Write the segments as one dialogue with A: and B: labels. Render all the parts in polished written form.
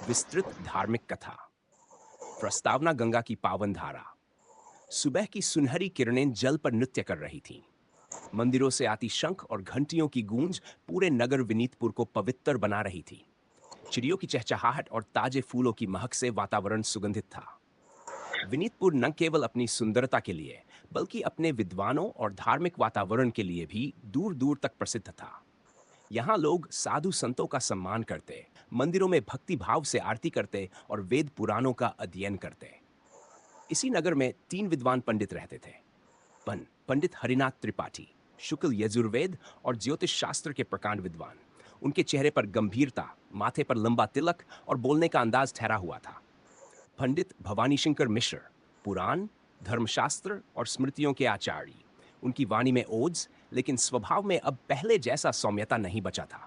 A: विस्तृत धार्मिक कथा। प्रस्तावना गंगा की पावन धारा। सुबह की सुनहरी किरणें जल पर नृत्य कर रही थीं। मंदिरों से आती शंख और घंटियों की गूंज पूरे नगर विनीतपुर को पवित्र बना रही थी। चिड़ियों की चहचहाहट और ताजे फूलों की महक से वातावरण सुगंधित था। विनीतपुर न केवल अपनी सुंदरता के लिए बल्कि अपने विद्वानों और धार्मिक वातावरण के लिए भी दूर दूर तक प्रसिद्ध था। यहाँ लोग साधु संतों का सम्मान करते, मंदिरों में भक्ति भाव से आरती करते और वेद पुराणों का अध्ययन करते। इसी नगर में तीन विद्वान पंडित रहते थे। पंडित हरिनाथ त्रिपाठी, शुक्ल यजुर्वेद और ज्योतिष शास्त्र के प्रकांड विद्वान। उनके चेहरे पर गंभीरता, माथे पर लंबा तिलक और बोलने का अंदाज ठहरा हुआ था। पंडित भवानी शंकर मिश्र, पुराण, धर्मशास्त्र और स्मृतियों के आचार्य। उनकी वाणी में ओज, लेकिन स्वभाव में अब पहले जैसा सौम्यता नहीं बचा था।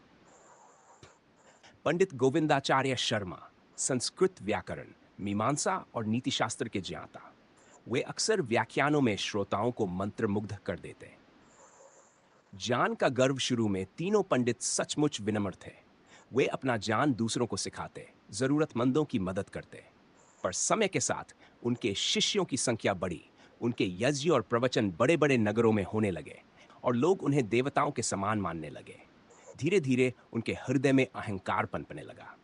A: पंडित गोविंदाचार्य शर्मा, संस्कृत व्याकरण, मीमांसा और नीतिशास्त्र के ज्ञाता। वे अक्सर व्याख्यानों में श्रोताओं को मंत्रमुग्ध कर देते। ज्ञान का गर्व शुरू में तीनों पंडित सचमुच विनम्र थे। वे अपना ज्ञान दूसरों को सिखाते, जरूरतमंदों की मदद करते। पर समय के साथ उनके शिष्यों की संख्या बढ़ी। उनके यज्ञ और प्रवचन बड़े बड़े नगरों में होने लगे और लोग उन्हें देवताओं के समान मानने लगे। धीरे धीरे उनके हृदय में अहंकार पनपने लगा।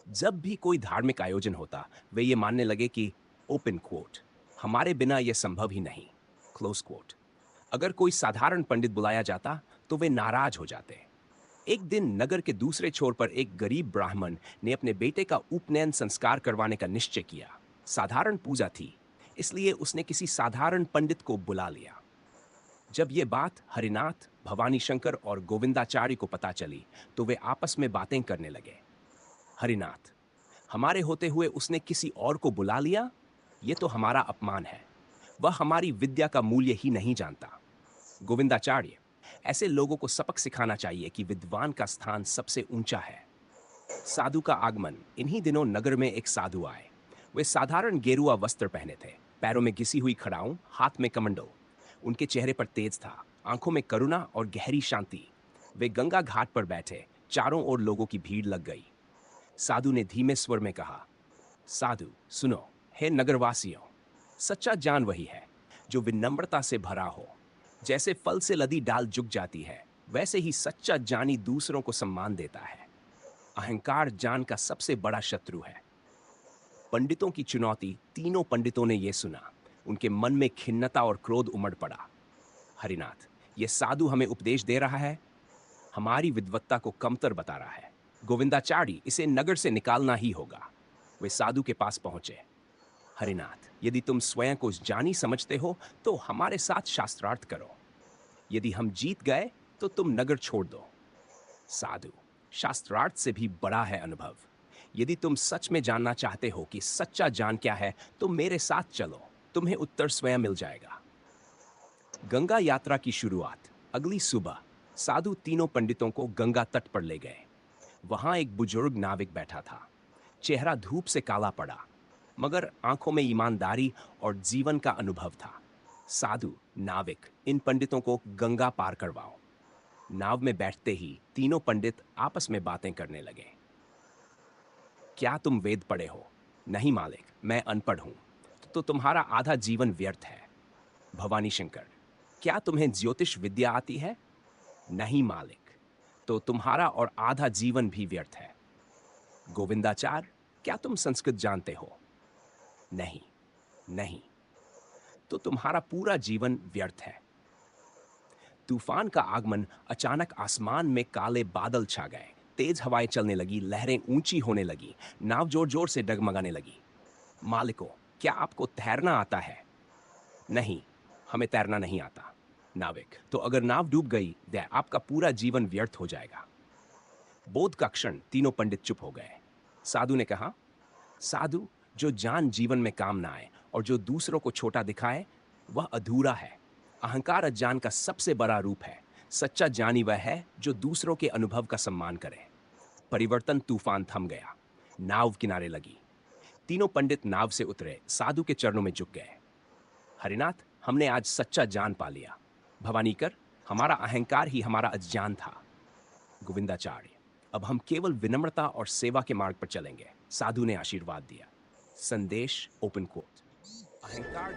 A: जब भी कोई धार्मिक आयोजन होता, वे ये मानने लगे कि ओपन कोट, हमारे बिना यह संभव ही नहीं, क्लोज कोट। अगर कोई साधारण पंडित बुलाया जाता तो वे नाराज हो जाते। एक दिन नगर के दूसरे छोर पर एक गरीब ब्राह्मण ने अपने बेटे का उपनयन संस्कार करवाने का निश्चय किया। साधारण पूजा थी, इसलिए उसने किसी साधारण पंडित को बुला लिया। जब ये बात हरिनाथ, भवानी शंकर और गोविंदाचार्य को पता चली तो वे आपस में बातें करने लगे। हरिनाथ, हमारे होते हुए उसने किसी और को बुला लिया, ये तो हमारा अपमान है। वह हमारी विद्या का मूल्य ही नहीं जानता। गोविंदाचार्य, ऐसे लोगों को सबक सिखाना चाहिए कि विद्वान का स्थान सबसे ऊंचा है। साधु का आगमन। इन्हीं दिनों नगर में एक साधु आए। वे साधारण गेरुआ वस्त्र पहने थे, पैरों में घिसी हुई खड़ाऊं, हाथ में कमंडल। उनके चेहरे पर तेज था, आंखों में करुणा और गहरी शांति। वे गंगा घाट पर बैठे, चारों ओर लोगों की भीड़ लग गई। साधु ने धीमे स्वर में कहा, साधु सुनो, हे नगरवासियों, सच्चा ज्ञान वही है जो विनम्रता से भरा हो। जैसे फल से लदी डाल झुक जाती है, वैसे ही सच्चा ज्ञानी दूसरों को सम्मान देता है। अहंकार ज्ञान का सबसे बड़ा शत्रु है। पंडितों की चुनौती। तीनों पंडितों ने यह सुना। उनके मन में खिन्नता और क्रोध उमड़ पड़ा। हरिनाथ, यह साधु हमें उपदेश दे रहा है, हमारी विद्वत्ता को कमतर बता रहा है। गोविंदाचार्य, इसे नगर से निकालना ही होगा। वे साधु के पास पहुंचे। हरिनाथ, यदि तुम स्वयं को ज्ञानी समझते हो तो हमारे साथ शास्त्रार्थ करो। यदि हम जीत गए तो तुम नगर छोड़ दो। साधु, शास्त्रार्थ से भी बड़ा है अनुभव। यदि तुम सच में जानना चाहते हो कि सच्चा ज्ञान क्या है तो मेरे साथ चलो, तुम्हें उत्तर स्वयं मिल जाएगा। गंगा यात्रा की शुरुआत। अगली सुबह साधु तीनों पंडितों को गंगा तट पर ले गए। वहां एक बुजुर्ग नाविक बैठा था। चेहरा धूप से काला पड़ा, मगर आंखों में ईमानदारी और जीवन का अनुभव था। साधु, नाविक, इन पंडितों को गंगा पार करवाओ। नाव में बैठते ही तीनों पंडित आपस में बातें करने लगे। क्या तुम वेद पढ़े हो? नहीं मालिक, मैं अनपढ़ हूं। तो तुम्हारा आधा जीवन व्यर्थ है। भवानी शंकर, क्या तुम्हें ज्योतिष विद्या आती है? नहीं मालिक, तो तुम्हारा और आधा जीवन भी व्यर्थ है। गोविंदाचार्य, क्या तुम संस्कृत जानते हो? नहीं। नहीं, तो तुम्हारा पूरा जीवन व्यर्थ है। तूफान का आगमन। अचानक आसमान में काले बादल छा गए। तेज हवाएं चलने लगी, लहरें ऊंची होने लगी, नाव जोर जोर से डगमगाने लगी। मालिको, क्या आपको तैरना आता है? नहीं, हमें तैरना नहीं आता। नाविक, तो अगर नाव डूब गई तो आपका पूरा जीवन व्यर्थ हो जाएगा। बोध का क्षण। तीनों पंडित चुप हो गए। साधु ने कहा, साधु, जो ज्ञान जीवन में काम ना आए और जो दूसरों को छोटा दिखाए वह अधूरा है। अहंकार अज्ञान का सबसे बड़ा रूप है। सच्चा ज्ञानी वह है जो दूसरों के अनुभव का सम्मान करे। परिवर्तन। तूफान थम गया, नाव किनारे लगी। तीनों पंडित नाव से उतरे, साधु के चरणों में झुक गए। हरिनाथ, हमने आज सच्चा ज्ञान पा लिया। भवानीकर, हमारा अहंकार ही हमारा अज्ञान था। गोविंदाचार्य, अब हम केवल विनम्रता और सेवा के मार्ग पर चलेंगे, साधु ने आशीर्वाद दिया। संदेश ओपन कोट। अहंकार